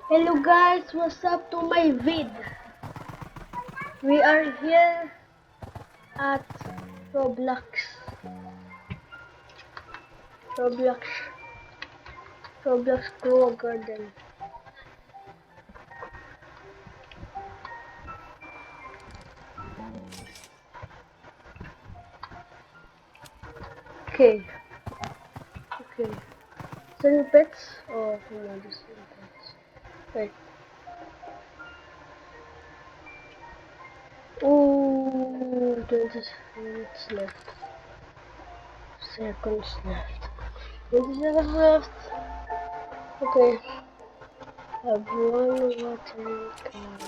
Hello guys, what's up to my vid? We are here at Roblox. Roblox. Roblox Grow Garden. Okay. Okay. Selling pets? Oh, no, just selling pets. Wait. Ooh, 20 minutes left. Seconds left. 20 seconds left. Okay. Have one watering can.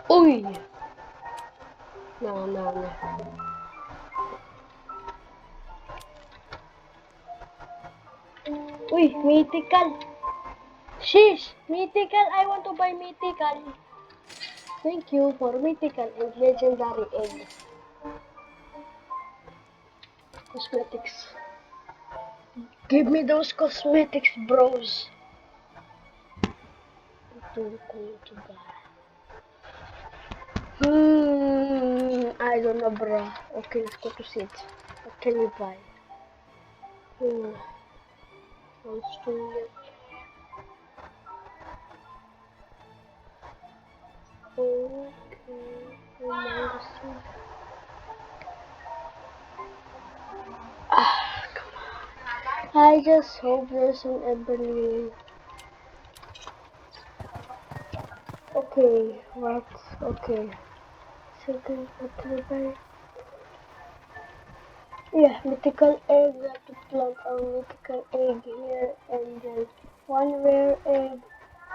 Uy! No. Uy, mythical! Sheesh! Mythical! I want to buy mythical! Thank you for mythical and legendary egg. Cosmetics. Give me those cosmetics, bros. To buy. I don't know, bro. Okay, let's go to sit. What can we buy? Wants to get. Okay, I just hope there's an ebony. Okay, what? Okay. Second, what can we buy? Yeah, mythical egg. We have to plant our mythical egg here, and then one rare egg,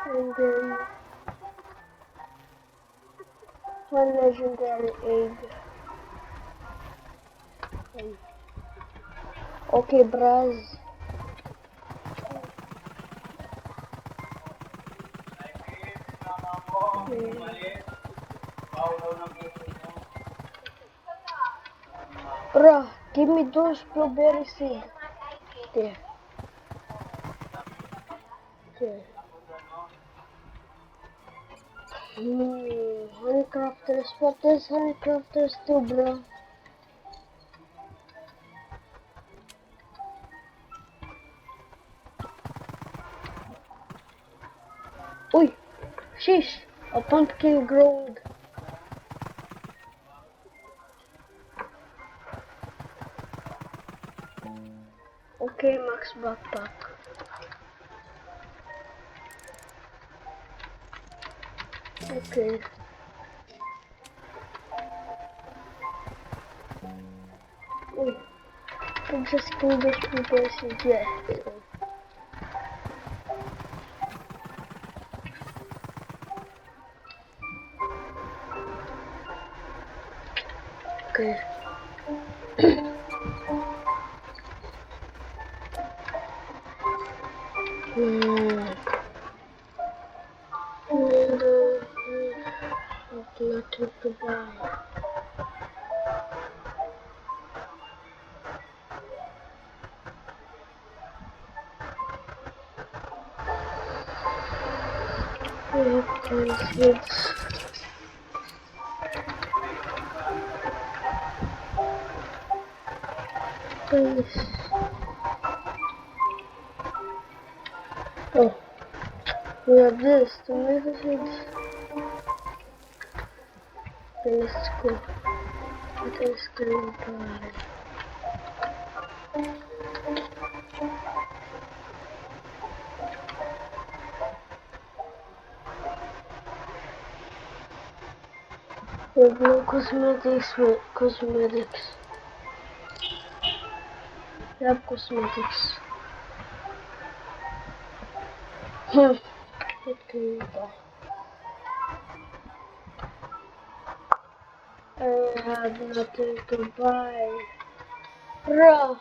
and then one legendary egg. Okay, bros. Bro, give me those blueberry seeds. There. Okay. Honeycrafters. What is honeycrafters do, bro? Uy! Sheesh! A pumpkin growed. Okay, Max backpack. Okay. Uy! I just killed those blueberry seeds. Yeah. Okay. And nothing to buy. Seeds. Please. Oh, we have this. Tomato seeds. Okay, let's go. What else can we buy? We have no cosmetics. Cosmetics. We have cosmetics. What can we buy? I have nothing to buy. Bro.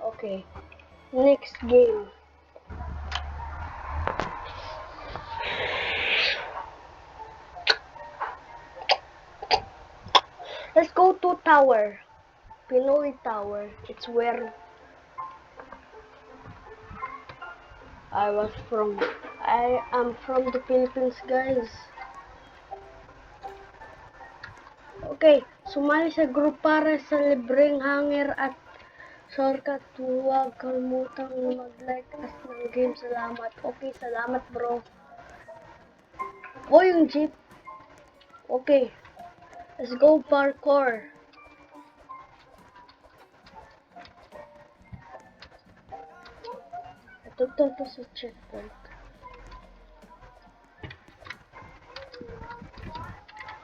Okay. Next game. Let's go to tower. Pinoy Tower. It's where I am from the Philippines, guys. Okay, sumali sa group para sa libreng hanger at shortcut. Huwag kalimutang mag-like as ng game. Salamat. Okay, salamat bro. Oh, yung jeep. Okay, let's go parkour. Ito sa checkpoint.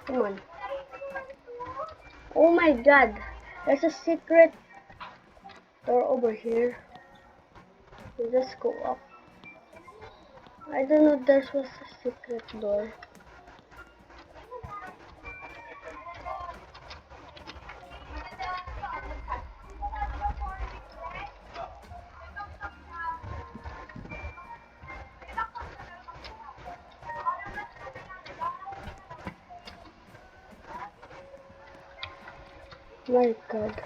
Come on. Oh my god, there's a secret door over here. You just go up. I don't know, there was a secret door. My god.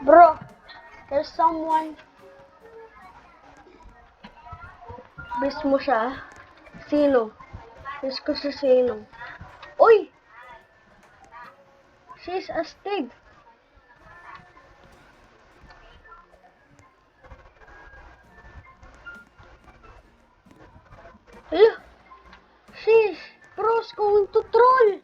Bro, there's someone. Bis mo siya? Sino? Bis ko sa sino? Uy! She's astig. Hello? She's bro's going to troll.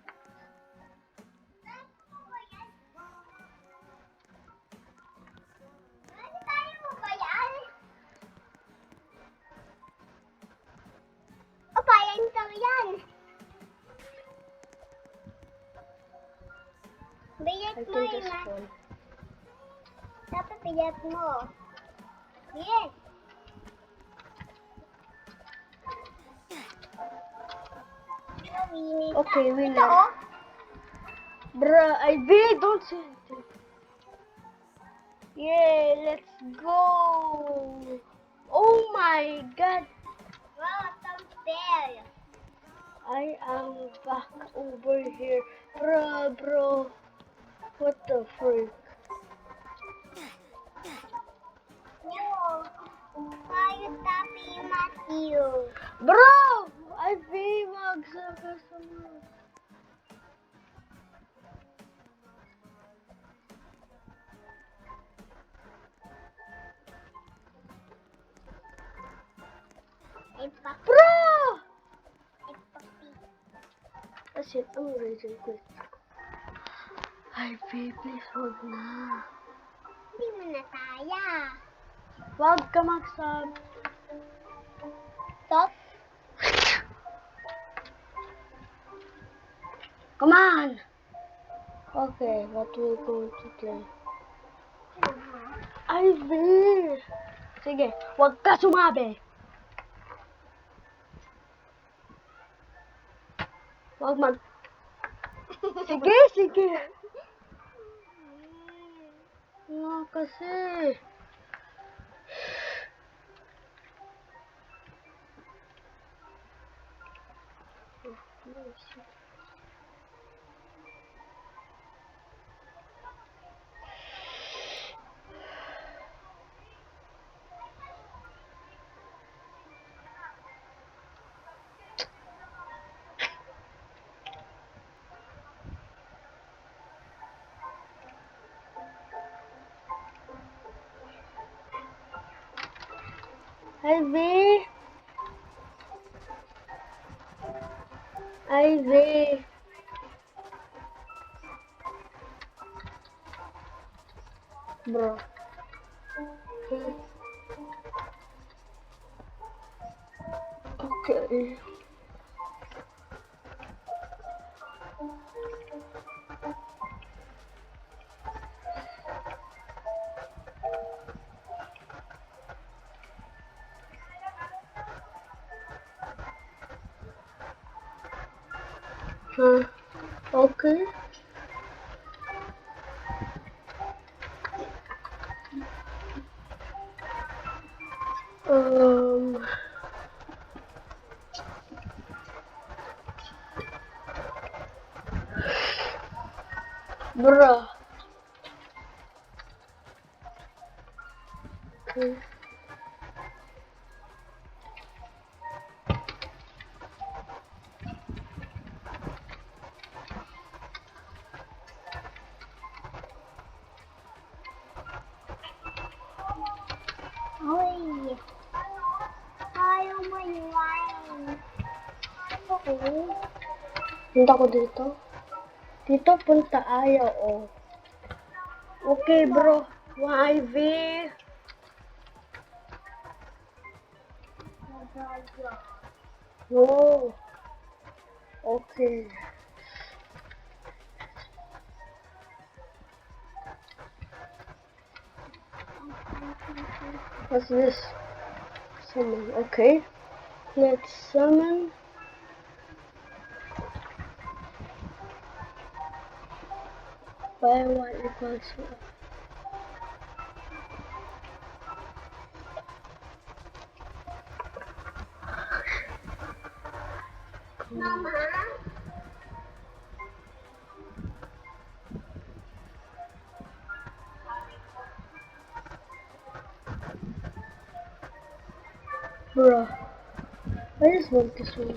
Bayad I mo can just yun. fall. Dapat bayad mo. Yes. Okay, Ito winner. oh. Bruh, I really don't see anything. Yeah, let's go. Oh my god. Wow, some fail. I am back over here. Bro. What the freak? Whoa. Tayo tapi Matthew. Bro! I vimag sa kasama. Ipak. Bro! Ipaki. That's it. I'm raging quit. Ay, babe, please wag na. Hindi mo na kaya. Wag ka mag-sub. Stop. Come on! Okay, what we going to play? Ivy! Sige, wag ka sumabi! Wag man. Sige! Nga kasi. Ivy! Bro. Okay. Okay. Um, bruh. Okay. Uy. Ayaw mo yan. Okay. Punta ko dito. Dito punta ayaw, oh. Okay, bro. 1IV. Oh. Okay. What's this? Summon. Okay. Let's summon. Buy one equals one. Mama? Bruh. I just want this one.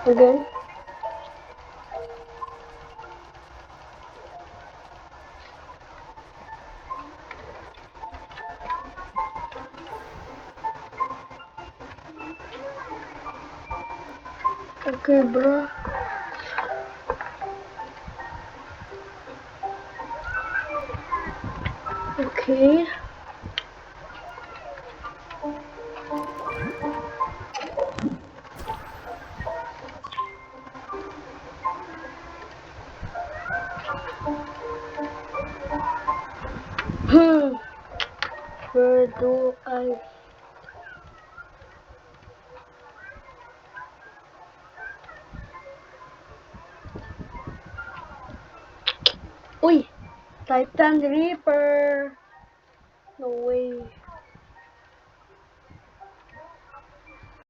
Again. Okay, bro. Okay. Hmm. Where do I? Uy! Titan Reaper! No way.